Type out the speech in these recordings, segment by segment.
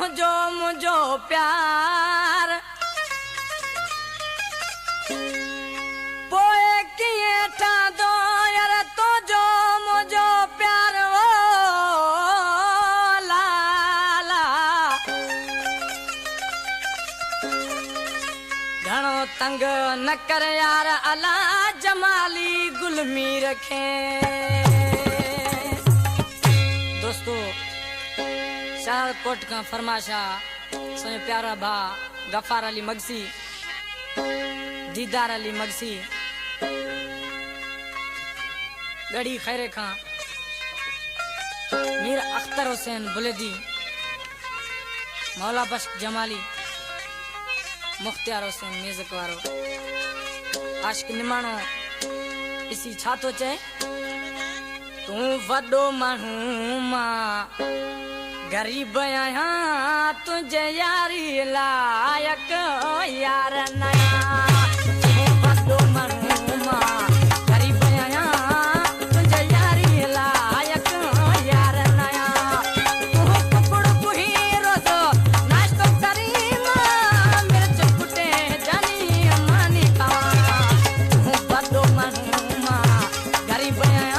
तुझो मुझो प्यार पोए किए ठादो यार तुझो मुझो प्यार ओ लाला घणो तंग न कर यार अला जमाली गुलमी रखे। दोस्तों शाहकोट का फरमाशा सोने प्यारा भा गफार अली मगसी दीदार अली मगसी गड़ी खैरे खां मीर अख्तर हुसैन बुलेदी मौला बख्श जमाली मुख्तियार हुसैन म्यूजिक वारो आशिक निमाणो इसी छा तो चए तू वडो मानू मां गरीब आया तुझे यारी लायक यार नया तू वडो मानू मां गरीब आया तुझे यारी लायक यार नया तू कुकड़ कुही रोज नाश्तो करी मां मिर्च कुटे जानी मानी का तू वडो मानू मां गरीब आया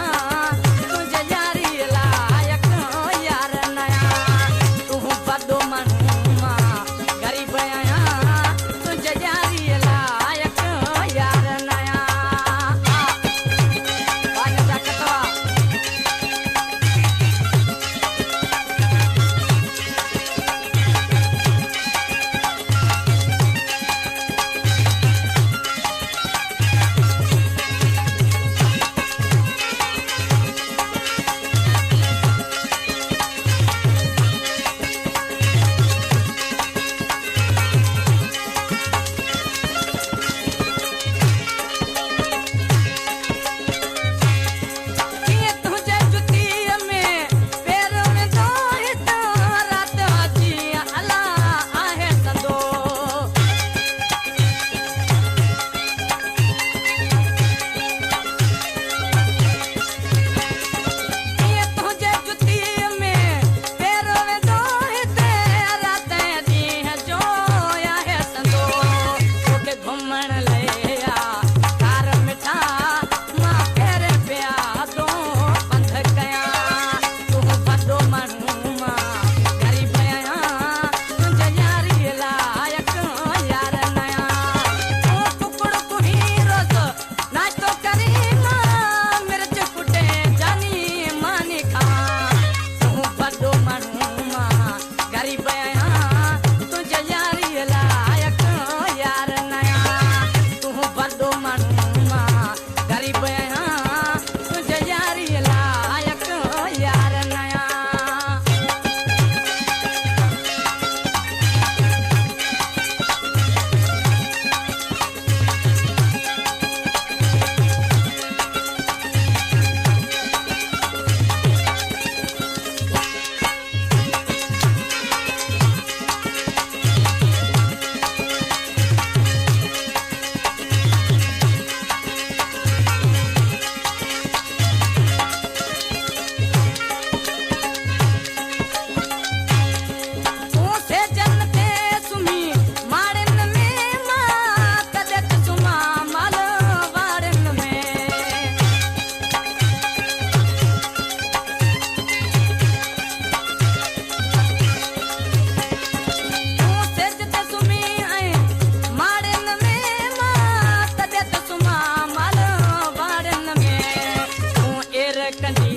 कंदी